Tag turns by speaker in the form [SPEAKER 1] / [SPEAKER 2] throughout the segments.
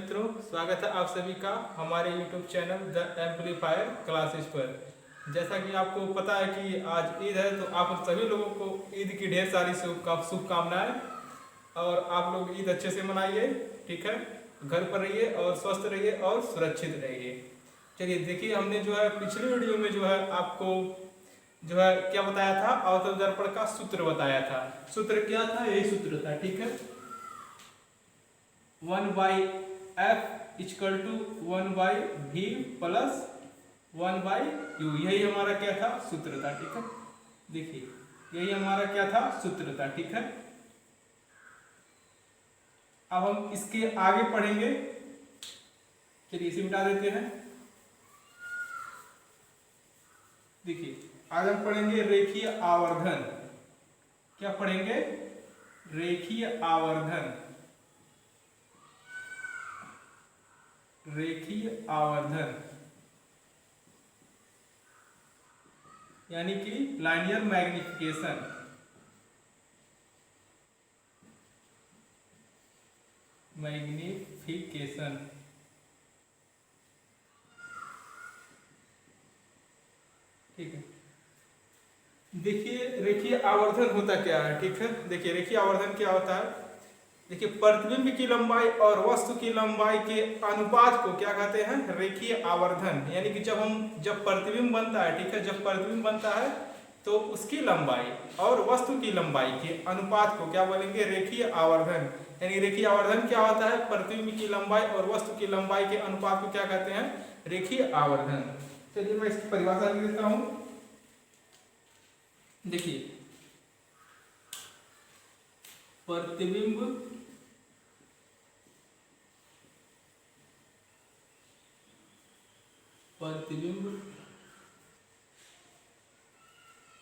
[SPEAKER 1] मित्रों, स्वागत है आप सभी का हमारे YouTube channel the amplifier classes पर। जैसा कि आपको पता है कि आज ईद है, तो आप सभी लोगों को ईद की ढेर सारी शुभकामनाएं। और आप लोग ईद अच्छे से मनाइए, ठीक है। घर पर रहिए और स्वस्थ रहिए और सुरक्षित रहिए। चलिए देखिए, हमने जो है पिछले वीडियो में जो है आपको जो है क्या बताया था, अवतल दर्पण का सूत्र बताया था। सूत्र क्या था? यही सूत्र था, ठीक है। 1/f equal to 1/v plus 1/u, यही हमारा क्या था? सूत्र था, ठीक है। देखिए यही हमारा क्या था? सूत्र था, ठीक है। अब हम इसके आगे पढ़ेंगे। चलिए इसे मिटा देते हैं। देखिए आज हम पढ़ेंगे रेखीय आवर्धन। क्या पढ़ेंगे? रेखीय आवर्धन। रेखीय आवर्धन यानी कि लाइनियर मैग्निफिकेशन। मैग्निफिकेशन, ठीक है। देखिए रेखीय आवर्धन होता क्या है, ठीक है। देखिए रेखीय आवर्धन क्या होता है। देखिए प्रतिबिंब की लंबाई और वस्तु की लंबाई के अनुपात को क्या कहते हैं? रेखीय आवर्धन। यानी कि जब प्रतिबिंब बनता है, ठीक है, जब प्रतिबिंब बनता है तो उसकी लंबाई और वस्तु की लंबाई के अनुपात को क्या बोलेंगे? रेखीय आवर्धन। यानी रेखीय आवर्धन क्या होता है? प्रतिबिंब की लंबाई और वस्तु की लंबाई के अनुपात को क्या कहते हैं? रेखीय आवर्धन। चलिए मैं इसकी परिभाषा लिख देता हूं। देखिए प्रतिबिंब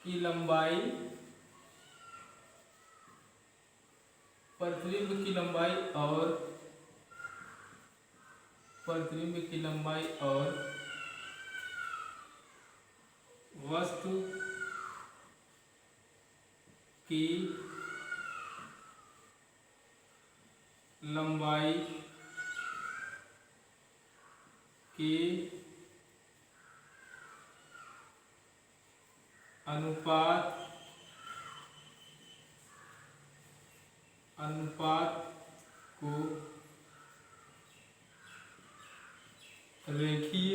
[SPEAKER 1] की लंबाई, प्रतिबिंब की लंबाई और वस्तु की लंबाई के अनुपात को रेखीय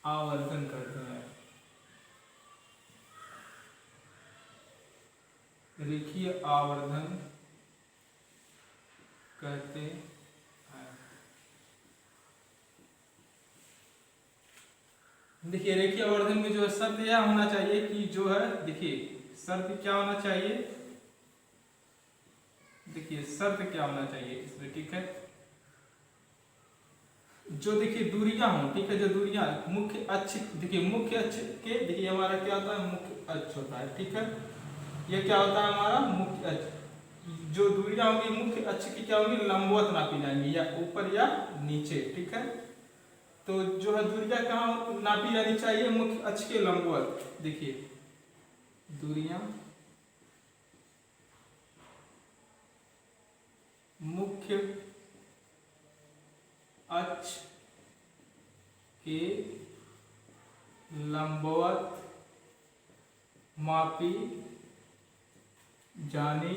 [SPEAKER 1] आवर्धन कहते हैं। रेखीय आवर्धन कहते हैं। देखिए रेखीय आवर्धन में जो है शर्त यह होना चाहिए कि जो है, देखिए शर्त क्या होना चाहिए? देखिए शर्त क्या होना चाहिए इसमें, ठीक है। जो देखिए दूरियां हो, ठीक है, जो दूरियां मुख्य अक्ष, देखिए मुख्य अक्ष के, देखिए हमारा क्या होता है? मुख्य अक्ष होता है, ठीक है। ये क्या होता है? हमारा मुख्य अक्ष। जो दूरियां होंगी मुख्य अक्ष की क्या होंगी? लंबवत नापी जाएंगी, या ऊपर या नीचे, ठीक है। तो जो है दूरियां कहाँ नापी जानी चाहिए? मुख्य अक्ष के लंबवत। देखिए दूरियां मुख्य अक्ष के लंबवत मापी जानी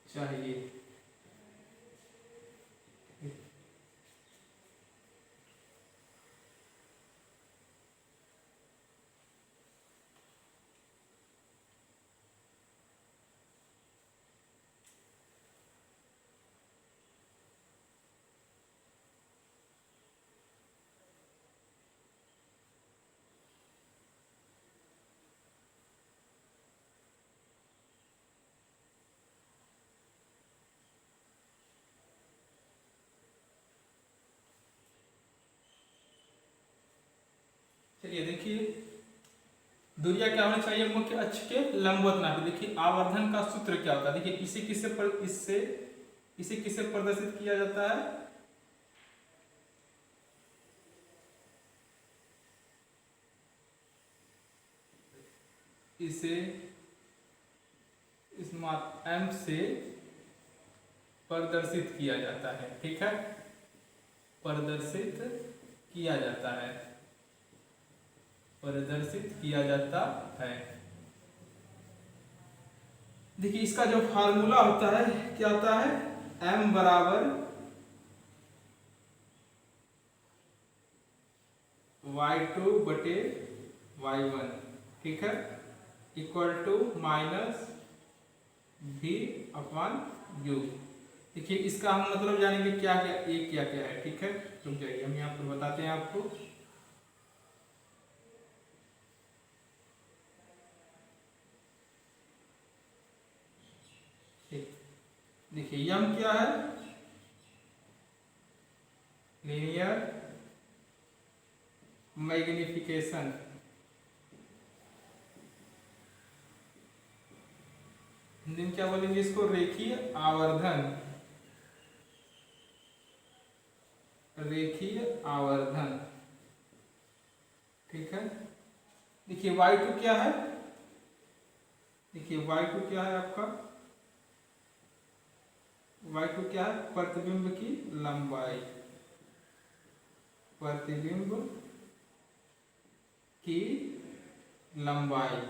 [SPEAKER 1] चाहिए। चलिए देखिए दूरियां क्या होनी चाहिए? मुख्य अक्ष के लंबवत नापी। देखिए आवर्धन का सूत्र क्या होता है? देखिए इसे किससे प्रदर्शित किया जाता है? इसे इस माप m से प्रदर्शित किया जाता है। ठीक है, प्रदर्शित किया जाता है, प्रदर्शित किया जाता है। देखिए इसका जो फार्मूला होता है क्या होता है, m बराबर y2 बटे y1, ठीक है, equal to minus v upon u। देखिए इसका हम मतलब जानेंगे क्या क्या, ये क्या क्या है। ठीक है, रुक जाइए, हम यहाँ पर बताते हैं आपको। देखिए यम क्या है, लीनियर मैग्निफिकेशन, हिंदी में क्या बोलेंगे इसको, रेखीय आवर्धन, रेखीय आवर्धन। ठीक है, देखिए y2 क्या है, देखिए y2 क्या है आपका, y2 क्या है, प्रतिबिंब की लंबाई, प्रतिबिंब की लंबाई,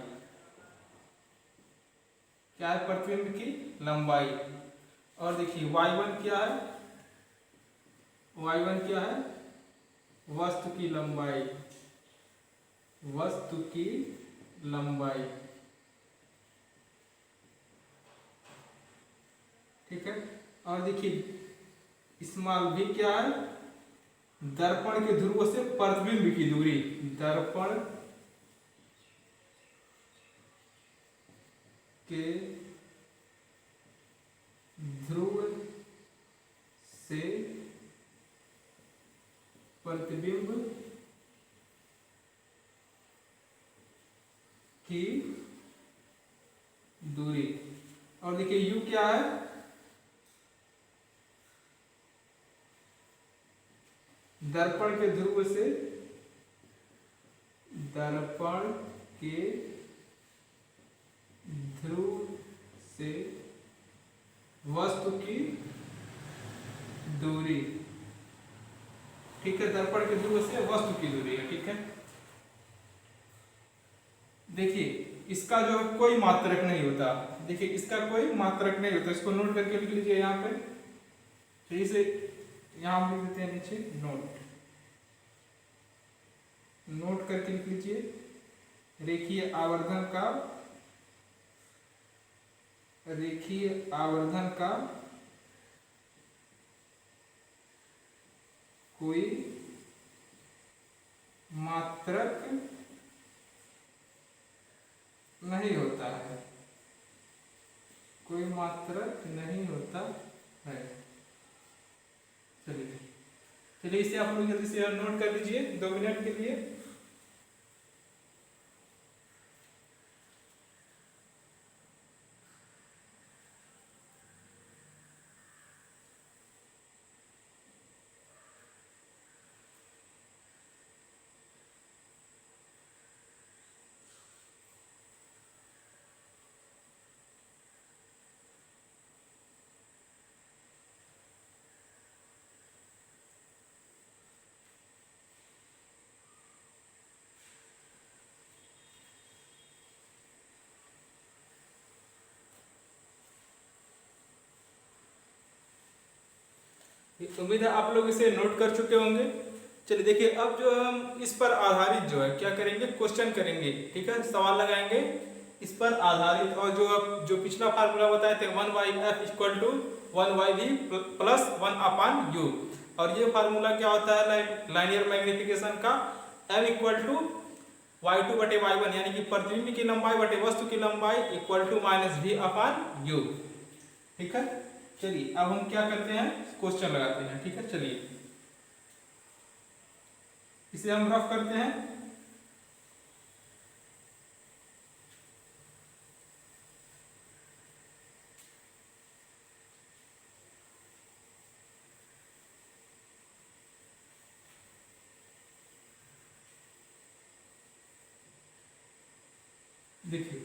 [SPEAKER 1] क्या है, प्रतिबिंब की लंबाई। और देखिए y1 क्या है, y1 क्या है, वस्तु की लंबाई, वस्तु की लंबाई। ठीक है, और देखिए स्मॉल भी क्या है, दर्पण के ध्रुव से प्रतिबिंब की दूरी, दर्पण के ध्रुव से प्रतिबिंब की दूरी। और देखिए यू क्या है, दर्पण के ध्रुव से, दर्पण के ध्रुव से वस्तु की दूरी। ठीक है, दर्पण के ध्रुव से वस्तु की दूरी है। ठीक है, देखिए इसका जो कोई मात्रक नहीं होता, देखिए इसका कोई मात्रक नहीं होता, इसको नोट करके लिख लीजिए यहाँ पे। तो इसे यहाँ हम लिख देते हैं नीचे नोट, नोट करके लिख लीजिए, रेखीय आवर्धन का, रेखीय आवर्धन का कोई मात्रक नहीं होता है, कोई मात्रक नहीं होता है। चलिए चलिए इसे आप लोग जल्दी से नोट कर लीजिए 2 मिनट के लिए। उम्मीद है आप लोग इसे नोट कर चुके होंगे। चलिए देखिए अब जो हम इस पर आधारित जो है क्या करेंगे, क्वेश्चन करेंगे। ठीक है, सवाल लगाएंगे इस पर आधारित, और जो पिछला फार्मूला बताए थे 1/f equal to 1/v plus 1/u, और ये फार्मूला क्या होता है लाइनियर मैग्निफिकेशन का, m इक्वल टू y2 बटे y1, यानी कि प्रतिबिंब की लंबाई बटे वस्तु की लंबाई इक्वल टू माइनस v/u। ठीक है, चलिए अब हम क्या करते हैं, क्वेश्चन लगाते हैं। ठीक है, चलिए इसे हम रफ करते हैं। देखिए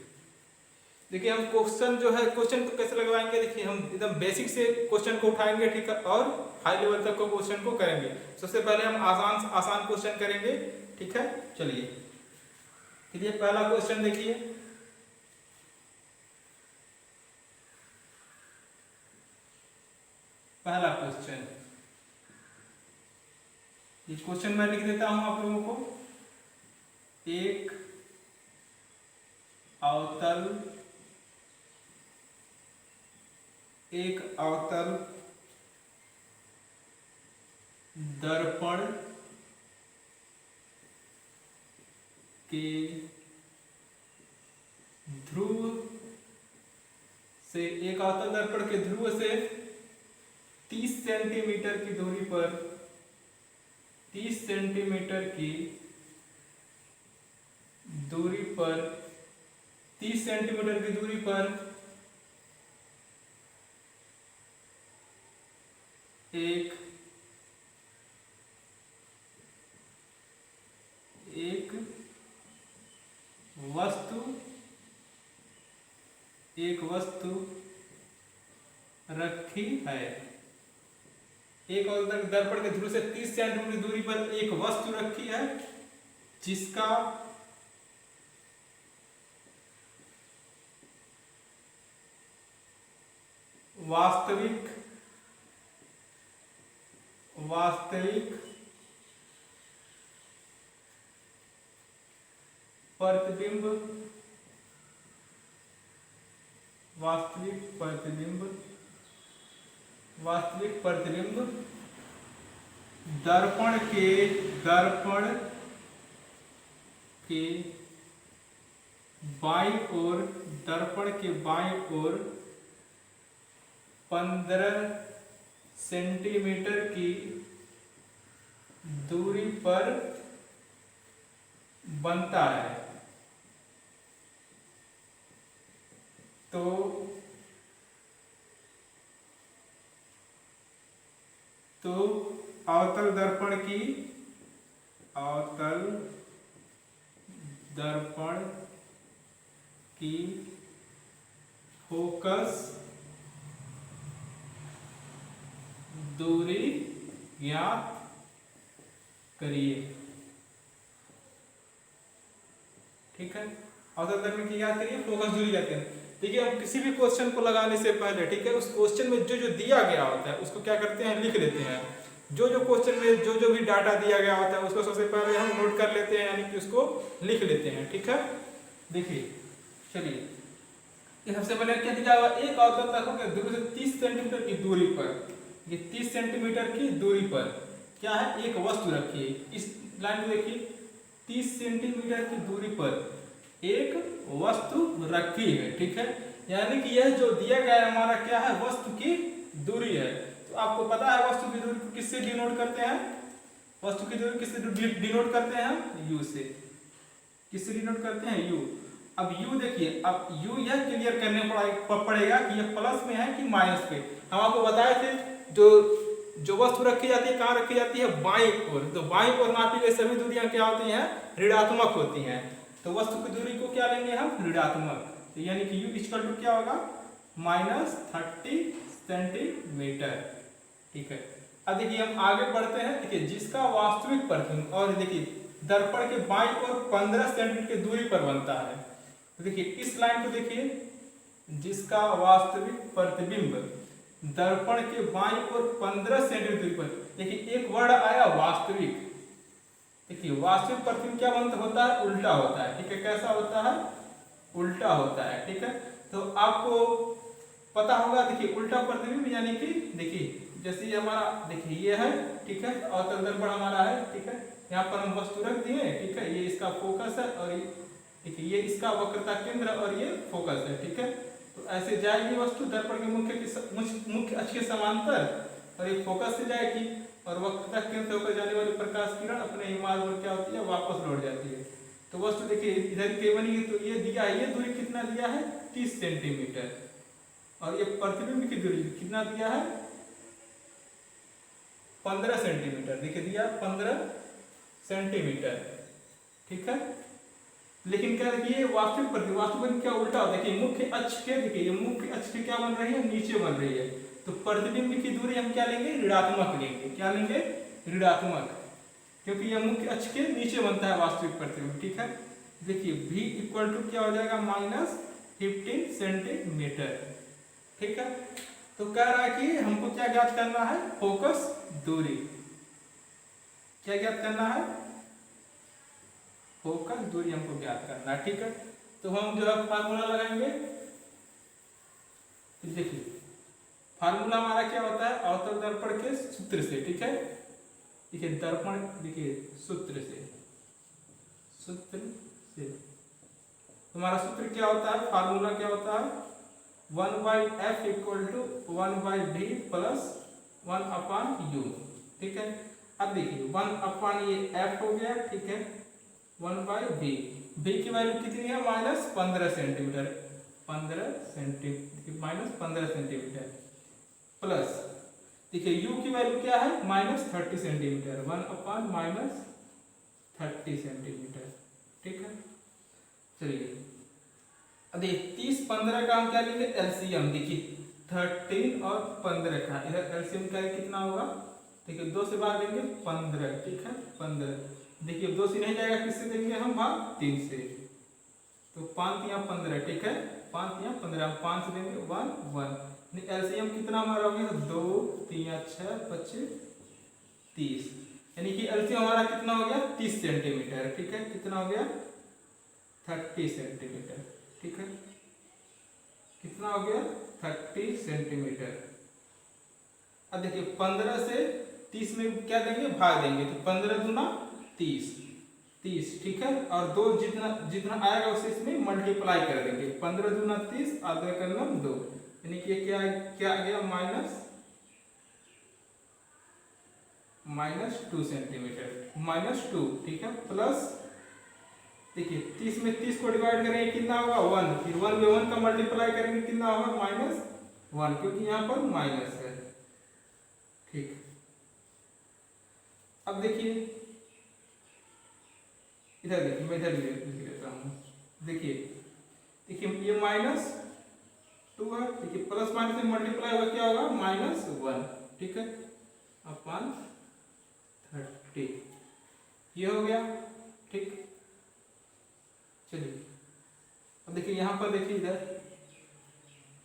[SPEAKER 1] देखिए हम क्वेश्चन जो है क्वेश्चन को कैसे लगवाएंगे, देखिए हम एकदम बेसिक से क्वेश्चन को उठाएंगे, ठीक है, और हाई लेवल तक को क्वेश्चन को करेंगे। सबसे पहले हम आसान आसान क्वेश्चन करेंगे, ठीक है। चलिए पहला क्वेश्चन देखिए, पहला क्वेश्चन, ये क्वेश्चन मैं लिख देता हूं आप लोगों को। एक अवतल दर्पण के ध्रुव से, एक अवतल दर्पण के ध्रुव से 30 सेंटीमीटर की दूरी पर, 30 सेंटीमीटर की दूरी पर, 30 सेंटीमीटर की दूरी पर एक वस्तु रखी है। एक अवतल दर्पण के ध्रुव से 30 सेंटीमीटर दूरी पर एक वस्तु रखी है जिसका वास्तविक प्रतिबिंब दर्पण के बाईं ओर 15 सेंटीमीटर की दूरी पर बनता है। तो अवतल दर्पण की फोकस दूरी ज्ञात करिए, ठीक है। अवतल दर्पण की ज्ञात करिए, फोकस दूरी ज्ञात करिए। देखिए अब किसी भी क्वेश्चन को लगाने से पहले, ठीक है, उस क्वेश्चन में जो दिया गया होता है उसको क्या करते हैं, लिख लेते हैं। जो क्वेश्चन में जो भी डाटा दिया गया होता है उसको सबसे पहले हम नोट कर लेते हैं, यानी कि उसको लिख लेते हैं, ठीक है। देखिए चलिए, ये सबसे पहले क्या दिया हुआ, एक अवतल दर्पण के ध्रुव से 30 सेंटीमीटर की दूरी पर, ये 30 सेंटीमीटर की दूरी पर क्या है, एक वस्तु रखी है। इस लाइन को देखिए, 30 सेंटीमीटर की दूरी पर एक वस्तु रखी है, ठीक है। यानी कि यह जो दिया गया है हमारा क्या है, वस्तु की दूरी है। तो आपको पता है वस्तु की दूरी को किससे डिनोट करते हैं, वस्तु की दूरी किससे डिनोट करते हैं, यू से। किससे डिनोट करते हैं, यू। अब यू देखिए, अब यू यह क्लियर करने पड़ेगा कि यह प्लस में है कि माइनस पे। हम आपको बताए थे जो वस्तु रखी जाती है कहाँ रखी जाती है, बाईं ओर। तो बाईं ओर नापी गई सभी दूरियां क्या होती हैं, ऋणात्मक होती हैं। तो वस्तु की दूरी को क्या लेंगे हम, ऋणात्मक। तो यानी कि u इक्वल टू क्या होगा, -30 सेंटीमीटर, ठीक है। अब देखिए हम आगे बढ़ते हैं। देखिए जिसका वास्तविक प्रतिबिंब, और देखिए दर्पण के बाईं ओर 15 सेंटीमीटर की दूरी पर बनता है। तो देखिए इस लाइन को देखिए, जिसका वास्तविक प्रतिबिंब दर्पण के बाईं ओर 15 सेंटीमीटर दूरी पर, देखिए एक वर्ड आया वास्तविक। देखिए वास्तविक प्रतिबिंब क्या बनता होता है, उल्टा होता है, ठीक है। कैसा होता है, उल्टा होता है, ठीक है। तो आपको पता होगा, देखिए उल्टा प्रतिबिंब यानी कि देखिए जैसे ये हमारा, देखिए ये है, ठीक है, अवतल दर्पण हमारा है, ठीक है। यहाँ पर हम वस्तु रख दिए, ठीक है, ये इसका फोकस है, और देखिए ये इसका वक्रता केंद्र और ये फोकस है, ठीक है। तो ऐसे जाएगी वस्तु दर्पण के मुख्य अक्ष के समांतर, और एक फोकस से जाएगी, और वक्रता केंद्र से होकर जाने वाली प्रकाश किरण अपने ही मार्ग पर क्या होती है, वापस लौट जाती है। तो वस्तु देखिए इधर के बनी, तो ये दिया है, ये दूरी कितना दिया है, 30 सेंटीमीटर, और ये प्रतिबिंब की दूरी कितना दिया है, 15 सेंटीमीटर। देखिए दिया 15 सेंटीमीटर, ठीक है। लेकिन क्या देखिए वास्तविक प्रतिबिंब, वास्तविक क्या उल्टा होता है कि मुख्य अक्ष के, देखिए ये मुख्य अक्ष के क्या बन रही है, नीचे बन रही है। तो प्रतिबिंब की दूरी हम क्या लेंगे, ऋणात्मक लेंगे। क्या लेंगे, ऋणात्मक, क्योंकि यह मुख्य अक्ष के नीचे बनता है वास्तविक प्रतिबिंब। ठीक है, देखिए v इक्वल टू क्या हो जाएगा, -15 सेंटीमीटर। ठीक है, तो कह रहा है कि हमको क्या ज्ञात करना है, फोकस दूरी। क्या ज्ञात करना है, फोकस दूरी हमको ज्ञात करना है। ठीक है, तो हम जो है फार्मूला लगाएंगे। तो देखिए फार्मूला हमारा क्या होता है, अवतल दर्पण के सूत्र से। ठीक है, देखिए दर्पण, देखिए सूत्र से, सूत्र से हमारा सूत्र क्या होता है, फार्मूला क्या होता है, 1/f equal to 1/d plus 1/u। ठीक है, अब देखिए 1/, ये f हो गया। ठीक है, 1/b, b की वैल्यू कितनी है, -15 सेंटीमीटर, 15 सेंटीमीटर, -15 सेंटीमीटर प्लस, देखिए u की वैल्यू क्या है, -30 सेंटीमीटर, 1/-30 सेंटीमीटर। ठीक है, चलिए अब देखिए 30-15 का हम क्या लेंगे, एलसीएम। देखिए 13 और 15 का इधर एलसीएम का कितना होगा, देखिए 2 से भाग देंगे 15। ठीक है, 15, देखिए 2 से नहीं जाएगा, किससे देंगे हम भाग, 3 से। तो 5 या 15। ठीक है, 5 या 15, 5 से देंगे 1 एलसीएम कितना हमारा हो गया, 2 3 या 6 25 30, यानी कि एलसीएम हमारा कितना हो गया, 30 सेंटीमीटर। ठीक है, कितना हो गया, 30 सेंटीमीटर। ठीक है, कितना हो गया, 30 सेंटीमीटर। अब देखिए 15 से 30 में क्या देंगे, भाग देंगे, तो 15 दूना 30, 30। ठीक है, और 2 जितना जितना आएगा उसे इसमें मल्टीप्लाई कर देंगे, 15 दूना 30, आधा करना 2, यानी कि क्या क्या आ गया, -2 सेंटीमीटर, -2। ठीक है, प्लस देखिए 30 में 30 को डिवाइड करेंगे कितना होगा, 1, फिर 1 में 1 का मल्टीप्लाई करेंगे कितना होगा, -1, क्योंकि यहाँ पर माइनस है। ठीक, अब देखिए इधर देखिए, मैं इधर लिख लेता हूँ। देखिए देखिए ये -2 है, देखिए प्लस माइनस में मल्टीप्लाई होगा क्या होगा, -1। ठीक है, अपन 30 ये हो गया। ठीक, चलिए अब देखिए यहाँ पर देखिए इधर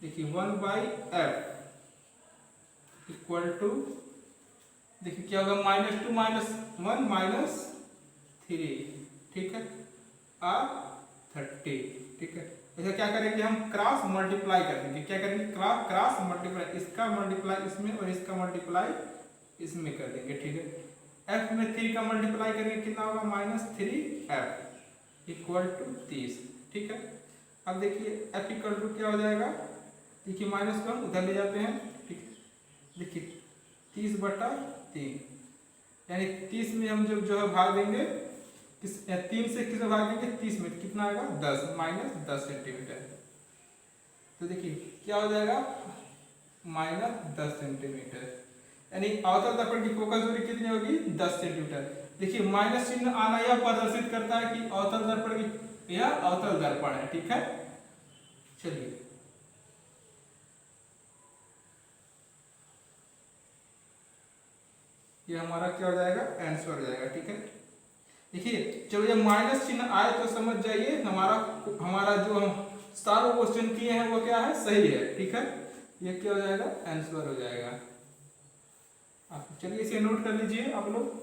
[SPEAKER 1] देखिए 1/f इक्वल टू, देखिए क्या होगा, -2 -1 -3। ठीक है, 30। ठीक है, ऐसा क्या करेंगे हम, क्रॉस मल्टीप्लाई कर देंगे। क्या करेंगे, क्रॉस मल्टीप्लाई, इसका मल्टीप्लाई इसमें और इसका मल्टीप्लाई इसमें कर देंगे। ठीक है, f में 3 का मल्टीप्लाई करेंगे कितना होगा, -3f इक्वल टू 30। ठीक है, अब देखिए f इक्वल टू क्या हो जाएगा, देखिए माइनस को हम उधर ले जाते हैं। ठीक है, देखिए 30/3, यानी 30 में हम जो है भाग देंगे, किस 3 से किस में भाग देंगे, 30 में, कितना आएगा, 10, -10 सेंटीमीटर। तो देखिए क्या हो जाएगा, -10 सेंटीमीटर, यानी अवतल दर्पण की फोकस दूरी कितनी होगी, 10 सेंटीमीटर। देखिए माइनस चिन्ह आना यह प्रदर्शित करता है कि अवतल दर्पण की, यह अवतल दर्पण है। ठीक है, चलिए ये हमारा क्या हो जाएगा, आंसर हो जाएगा। ठीक है, देखिए जब ये माइनस चिन्ह आए तो समझ जाइए हमारा जो हम सारे क्वेश्चन किए हैं वो क्या है, सही है। ठीक है, ये क्या हो जाएगा, आंसर हो जाएगा। चलिए इसे नोट कर लीजिए आप लोग।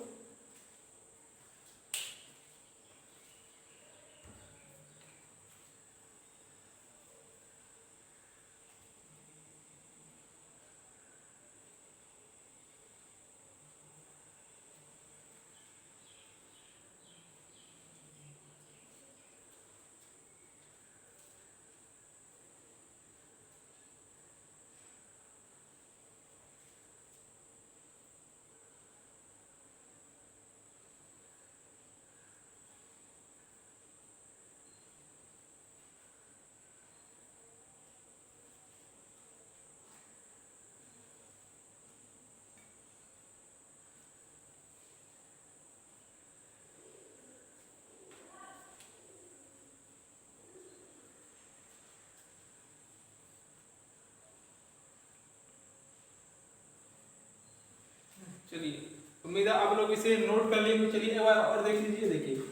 [SPEAKER 1] चलिए उम्मीद है आप लोग इसे नोट कर लिए। चलिए एक बार और देख लीजिए। देखिए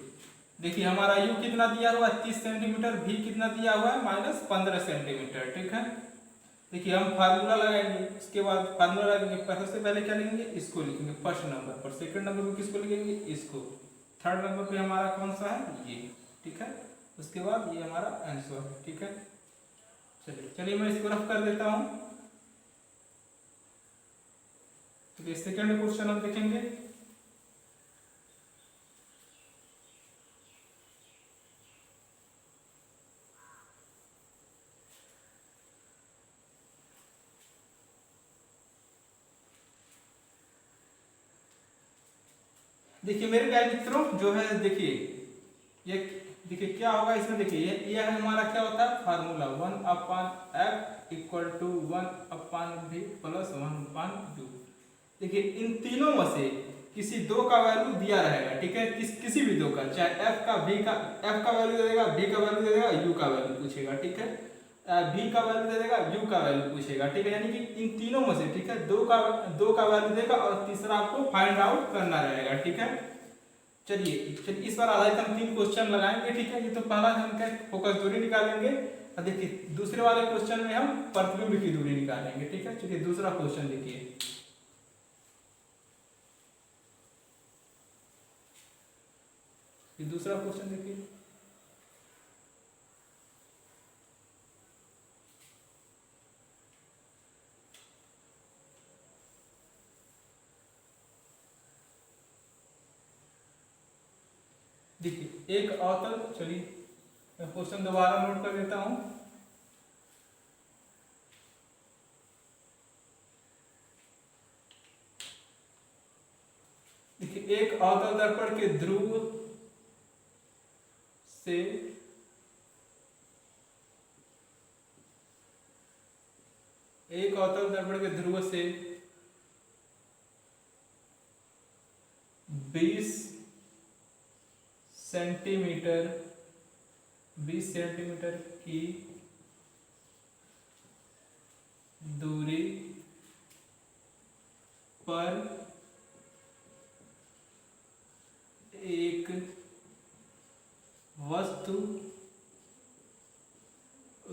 [SPEAKER 1] देखिए हमारा u कितना दिया हुआ है 30 सेंटीमीटर, v कितना दिया हुआ है -15 सेंटीमीटर। ठीक है, देखिए हम फार्मूला लगाएंगे, उसके बाद फार्मूला लगाएंगे। सबसे पहले क्या लिखेंगे, इसको लिखेंगे फर्स्ट नंबर पर, सेकंड नंबर पर किसको लिखेंगे, इसको, थर्ड नंबर पे हमारा कौन सा है, ये। ठीक है, उसके बाद ये हमारा आंसर है। ठीक है, चलिए मैं इसको रफ कर देता हूँ। तो सेकंड क्वेश्चन हम देखेंगे। देखिए मेरे प्यारे मित्रों जो है, देखिए ये देखिए क्या होगा इसमें। देखिए ये हमारा क्या होता है formula, 1/f equal to 1/v plus 1/u। देखिए इन तीनों में से किसी दो का वैल्यू दिया रहेगा। ठीक है, किसी भी दो का, चाहे f का वैल्यू दे देगा, v का वैल्यू दे देगा, u का वैल्यू पूछेगा। ठीक है, v का वैल्यू दे देगा, u का वैल्यू पूछेगा। ठीक है, यानी कि इन तीनों में से, ठीक है, दो का वैल्यू देगा और तीसरा आपको फाइंड आउट करना रहेगा। ठीक है, चलिए इस बार आधारित हम 3 क्वेश्चन लगाएंगे। ठीक है, ये तो पहला हम क्या फोकस दूरी निकालेंगे, और देखिए दूसरे वाले क्वेश्चन में हम प्रतिबिंब की दूरी निकालेंगे। ठीक है, चलिए दूसरा क्वेश्चन देखिए। दूसरा क्वेश्चन देखिए। देखिए एक अवतल, चलिए मैं क्वेश्चन दोबारा नोट कर देता हूं। देखिए एक अवतल दर्पण के ध्रुव से एक अवतल दर्पण के ध्रुव से 20 सेंटीमीटर की दूरी पर एक वस्तु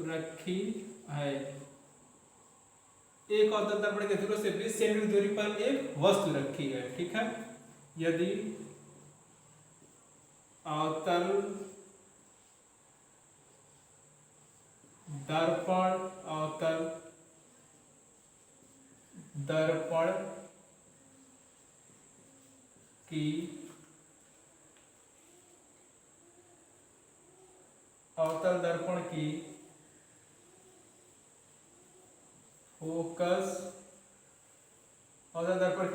[SPEAKER 1] रखी है। एक अवतल दर्पण के ध्रुव से 20 सेंटीमीटर दूरी पर एक वस्तु रखी है। ठीक है, यदि अवतल दर्पण की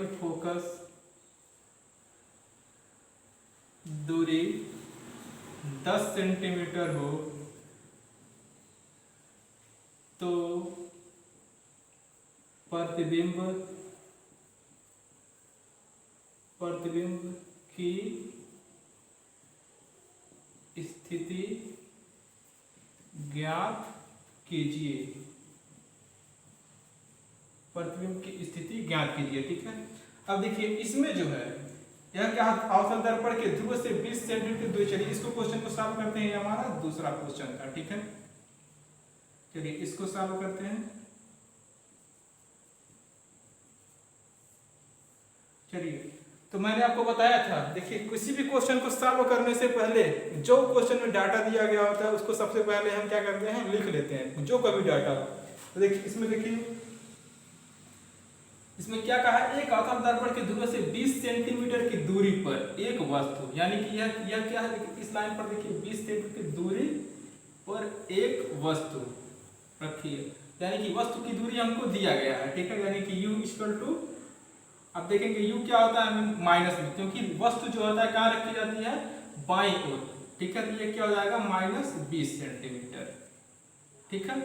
[SPEAKER 1] फोकस दूरी 10 सेंटीमीटर हो तो प्रतिबिंब की स्थिति ज्ञात कीजिए। प्रतिबिंब की स्थिति ज्ञात कीजिए। ठीक है, अब देखिए इसमें जो है यह क्या, अवतल दर्पण के ध्रुव से 20 सेंटीमीटर दूरी। चलिए इसको क्वेश्चन को सॉल्व करते हैं, हमारा दूसरा क्वेश्चन था। ठीक है, चलिए इसको सॉल्व करते हैं। चलिए तो मैंने आपको बताया था, देखिए किसी भी क्वेश्चन को सॉल्व करने से पहले जो क्वेश्चन में डाटा दिया गया होता है उसको सबसे पहले हम क्या करते हैं, लिख लेते हैं, जो कभी डाटा। तो देखिए इसमें देखिए इसमें क्या कहा है, एक अवतल दर्पण के ध्रुव से 20 सेंटीमीटर की दूरी पर एक वस्तु, यानी कि यह क्या है, इस लाइन पर देखिए 20 सेंटीमीटर की दूरी पर एक वस्तु रखी है, यानी कि वस्तु की दूरी हमको दिया गया है। ठीक है, यानी कि u इक्वल टू, अब देखेंगे u क्या होता है माइनस में, क्योंकि वस्तु जो होता है कहाँ रखी जाती है, बाईं ओर। ठीक है, तो ये क्या हो जाएगा -20 सेंटीमीटर। ठीक है,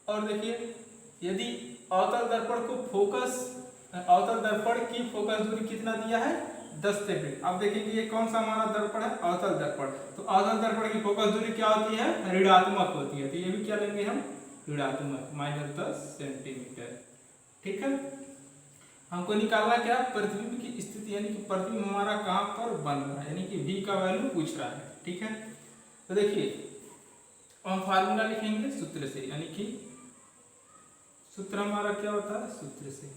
[SPEAKER 1] और देखिए यदि अवतल दर्पण की फोकस दूरी कितना दिया है, 10 सेंटीमीटर। अब देखेंगे ये कौन सा हमारा दर्पण है, अवतल दर्पण। तो अवतल दर्पण की फोकस दूरी क्या होती है, ऋणात्मक होती है। तो ये भी क्या लेंगे हम, ऋणात्मक, -10 सेंटीमीटर। ठीक है। हमको निकालना क्या, प्रतिबिंब की स्थिति, यानी कि प्रतिबिंब हमारा कहाँ पर बन रहा है, यानी कि v का वैल्यू पूछ रहा है। ठीक है, तो देखिए हम फार्मूला लिखेंगे सूत्र से, यानी कि सूत्र हमारा क्या होता है, सूत्र से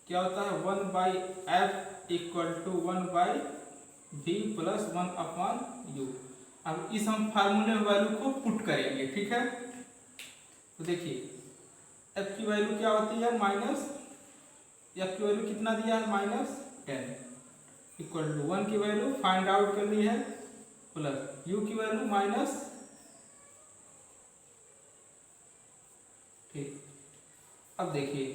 [SPEAKER 1] क्या होता है, 1/f equal to 1/v plus 1/u। अब इस हम फार्मूले में वैल्यू को पुट करेंगे। ठीक है, तो देखिए f की वैल्यू क्या होती है, माइनस, f की वैल्यू कितना दिया है, -10 इक्वल टू 1 की वैल्यू फाइंड आउट करनी है, प्लस u की वैल्यू माइनस। ठीक, अब देखिए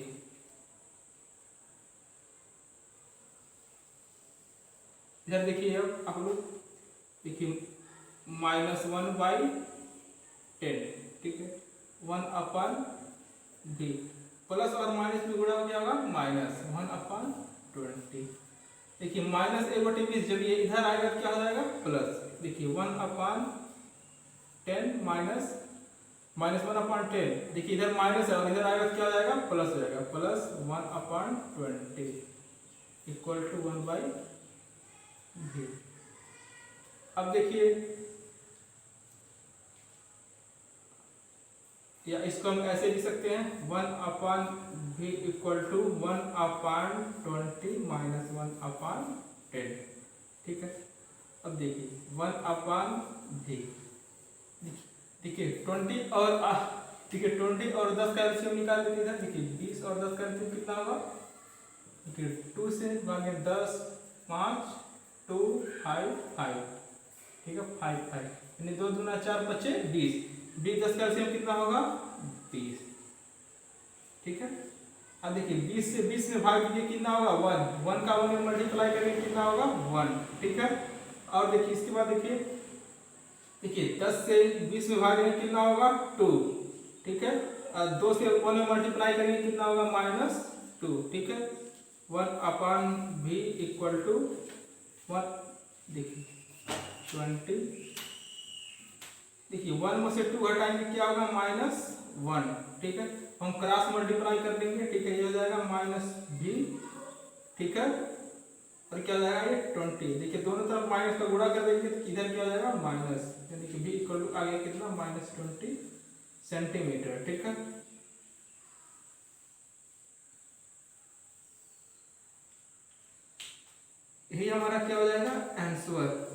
[SPEAKER 1] इधर देखिए, अब आप लोग देखिए -1/10, ठीक है, 1/v प्लस और माइनस में गुणा हो गया होगा -1/20। देखिए -1/20 जब ये इधर आएगा तो क्या हो जाएगा, प्लस। देखिए 1/10 -1/10, देखिए इधर माइनस है और इधर आएगा तो क्या हो जाएगा, प्लस हो जाएगा, प्लस 1/20 इक्वल टू 1/v। अब देखिए, या इसको हम ऐसे लिख सकते हैं, 1/v इक्वल टू 1/20 माइनस 1/10। ठीक है, अब देखिए 1/v, देखिए 20 और देखिए 20 और 10 का एलसीएम निकाल लेते हैं। देखिए 20 और 10 का एलसीएम कितना होगा, देखिए 2 से भागे 10, 5, 2, 5, 5, ठीक है, 5, 5, यानी 2 दूना 4 बचे 20, 20 10 का एलसीएम कितना होगा, 20। ठीक है, अब देखिए 20 से 20 में भाग दीजिए, कितना होगा, 1, 1 का 1 में मल्टीप्लाई करेंगे कितना होगा, 1। ठीक है, और देखिए इसके बाद देखिए 10 से 20 में भागेंगे कितना होगा, 2। ठीक है, 2 से 1 में मल्टीप्लाई करेंगे कितना होगा, -2। ठीक है, 1/v इक्वल टू 1, देखिए 20, देखिए 1 में से 2 हटाएंगे क्या होगा, -1। ठीक है, हम क्रॉस मल्टीप्लाई कर लेंगे। ठीक है, ये हो जाएगा -v। ठीक है, और क्या हो जाएगा, ये 20। देखिए दोनों तरफ माइनस का गुणा कर देंगे तो इधर क्या हो जाएगा, माइनस, यानी कि v इक्वल टू आ गया कितना, -20 सेंटीमीटर। ठीक है, यही हमारा क्या हो जाएगा, आंसर।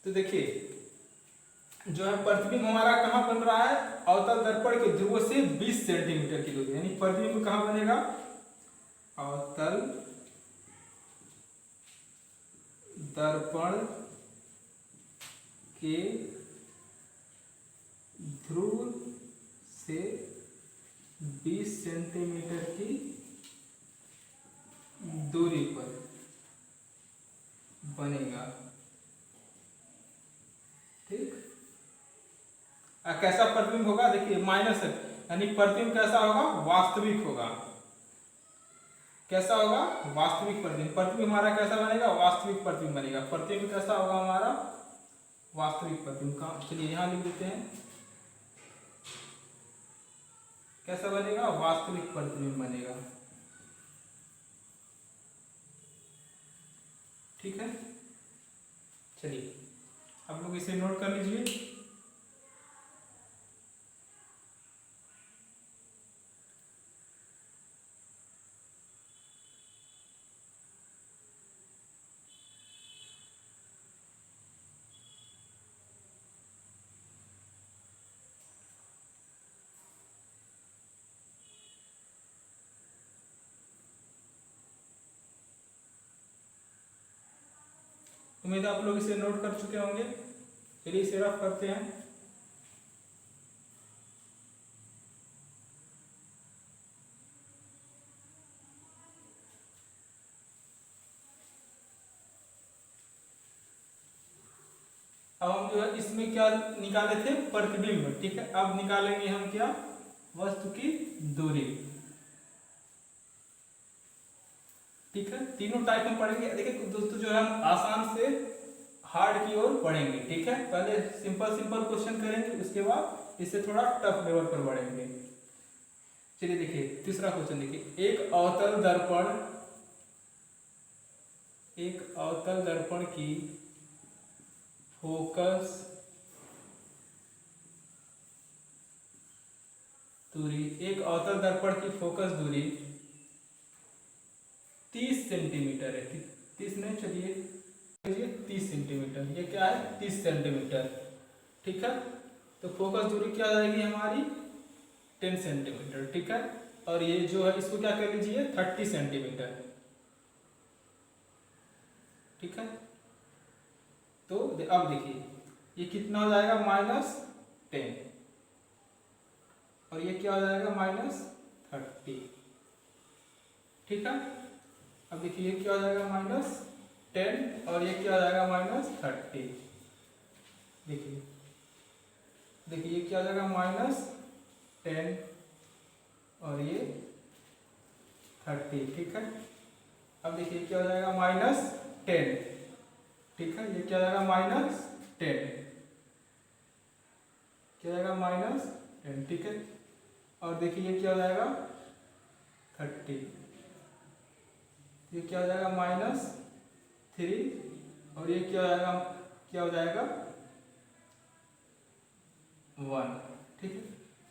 [SPEAKER 1] तो देखिए जो है प्रतिबिंब हमारा कहाँ बन रहा है, अवतल दर्पण के ध्रुव से 20 सेंटीमीटर की दूरी, यानी प्रतिबिंब कहाँ बनेगा, अवतल दर्पण के ध्रुव से 20 सेंटीमीटर की दूरी पर बनेगा। ठीक, कैसा प्रतिबिंब होगा, देखिए माइनस है, यानी प्रतिबिंब कैसा होगा, वास्तविक होगा। कैसा होगा, वास्तविक प्रतिबिंब। प्रतिबिंब हमारा कैसा बनेगा, वास्तविक प्रतिबिंब बनेगा। प्रतिबिंब कैसा होगा हमारा, वास्तविक प्रतिबिंब का, चलिए यहां लिख देते हैं, कैसा बनेगा, वास्तविक प्रतिबिंब बनेगा। ठीक है, चलिए आप लोग इसे नोट कर लीजिए। उम्मीद आप लोग इसे नोट कर चुके होंगे। चलिए इसे रफ करते हैं। अब हम जो है इसमें क्या निकाले थे, प्रतिबिंब, ठीक है। अब निकालेंगे हम क्या, वस्तु की दूरी, ठीक है। तीनों टाइप हम पढ़ेंगे। देखिए दोस्तों जो है हम आसान से हार्ड की ओर बढ़ेंगे, ठीक है। पहले सिंपल सिंपल क्वेश्चन करेंगे, उसके बाद इससे थोड़ा टफ लेवल पर बढ़ेंगे। चलिए देखिए तीसरा क्वेश्चन देखिए, एक अवतल दर्पण की फोकस दूरी, एक अवतल दर्पण की फोकस दूरी 30 सेंटीमीटर है। 30 नहीं, चलिए 30 सेंटीमीटर, ये क्या है 30 सेंटीमीटर, ठीक है। तो फोकस दूरी क्या आ जाएगी हमारी 10 सेंटीमीटर, ठीक है। और ये जो है इसको क्या कर लीजिए 30 सेंटीमीटर, ठीक है। तो अब देखिए ये कितना हो जाएगा -10, और ये क्या हो जाएगा -30, ठीक है। अब देखिए ये क्या हो जाएगा -10 और ये क्या हो जाएगा -30, देखिए देखिए ये क्या हो जाएगा -10 और ये 30, ठीक है। अब देखिए क्या हो जाएगा -10, ठीक है। ये क्या हो जाएगा -10, क्या हो जाएगा -10, ठीक है। और देखिए ये क्या हो जाएगा 30, ये क्या हो जाएगा -3 और ये क्या हो जाएगा 1, ठीक है।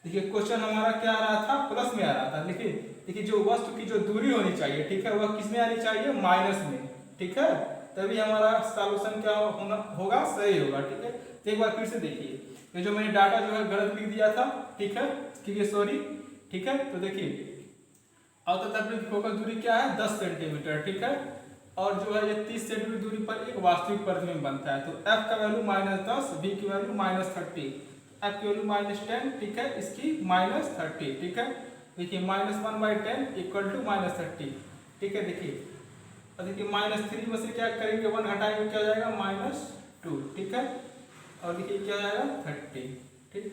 [SPEAKER 1] देखिए क्वेश्चन हमारा क्या आ रहा था, प्लस में आ रहा था। देखिए देखिए जो वस्तु की जो दूरी होनी चाहिए, ठीक है, वह किस में आनी चाहिए, माइनस में, ठीक है। तभी हमारा सॉल्यूशन क्या होगा, सही होगा, ठीक है। तो एक बार फिर से देखिए, ये जो मैंने डाटा जो है गलत लिख दिया था, ठीक है, इसके लिए सॉरी, ठीक है। तो देखिए अवतल दर्पण की फोकस दूरी क्या है 10 सेंटीमीटर, ठीक है। और जो है ये 30 सेंटीमीटर दूरी पर एक वास्तविक प्रतिबिंब बनता है। तो f का वैल्यू -10, v की वैल्यू -30, f की वैल्यू -10, ठीक है, इसकी -30, ठीक है। देखिए -1/10 = -30, ठीक है। देखिए और देखिए -3 में से क्या करेंगे 1 हटाएंगे, क्या हो जाएगा -2, ठीक है। और देखिए क्या हो जाएगा 30, ठीक।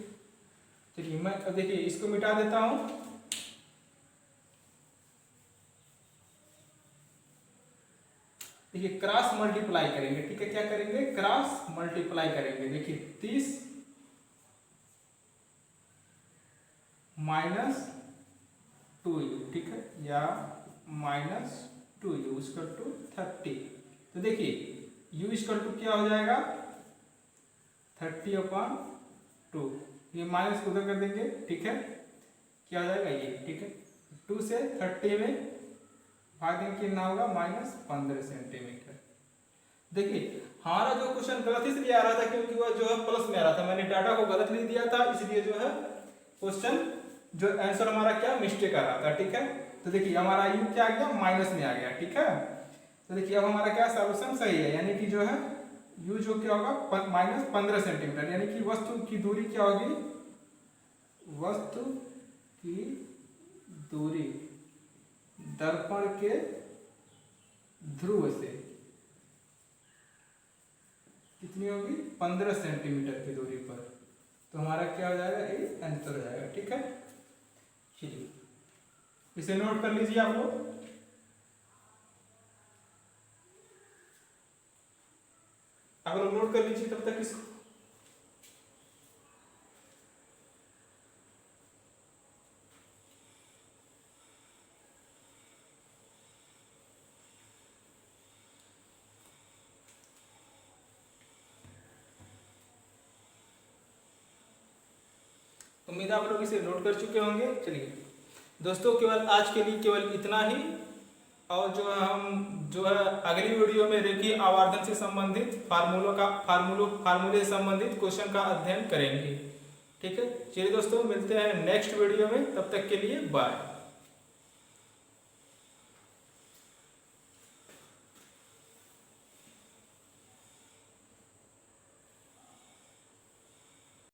[SPEAKER 1] चलिए मैं अब देखिए इसको मिटा देता हूँ। देखिए क्रॉस मल्टीप्लाई करेंगे, ठीक है, क्या करेंगे क्रॉस मल्टीप्लाई करेंगे। देखिए 30 -2u, ठीक है, या -2u = 30। तो देखिए u = क्या हो जाएगा 30/2, ये माइनस को उधर कर देंगे, ठीक है, क्या हो जाएगा ये, ठीक है। 2 से 30 में भाग देंगे, कितना होगा -15 सेंटीमीटर। देखिए हमारा जो क्वेश्चन गलत इसलिए आ रहा था क्योंकि वह जो है प्लस में आ रहा था, मैंने डाटा को गलत लिख दिया था, इसलिए जो है क्वेश्चन जो आंसर हमारा क्या मिस्टेक आ रहा था, ठीक है। तो देखिए हमारा यू क्या आ गया माइनस में आ गया, ठीक है। तो देखिए अब हमारा क्या सॉल्यूशन सही है, यानी कि जो है यू जो क्या होगा -15 सेंटीमीटर, यानी कि वस्तु की दूरी क्या होगी, वस्तु की दूरी दर्पण के ध्रुव से कितनी होगी 15 सेंटीमीटर की दूरी पर। तो हमारा क्या हो जाएगा, ये आंसर हो जाएगा, ठीक है। चलिए इसे नोट कर लीजिए आप लोग। आप लोग नोट कर लीजिए तब तक इसको। उम्मीद आप लोग इसे नोट कर चुके होंगे। चलिए दोस्तों केवल आज के लिए केवल इतना ही, और जो है हम जो है अगली वीडियो में रेखीय आवर्धन से संबंधित फार्मूले से संबंधित क्वेश्चन का अध्ययन करेंगे, ठीक है। चलिए दोस्तों मिलते हैं नेक्स्ट वीडियो में, तब तक के लिए बाय।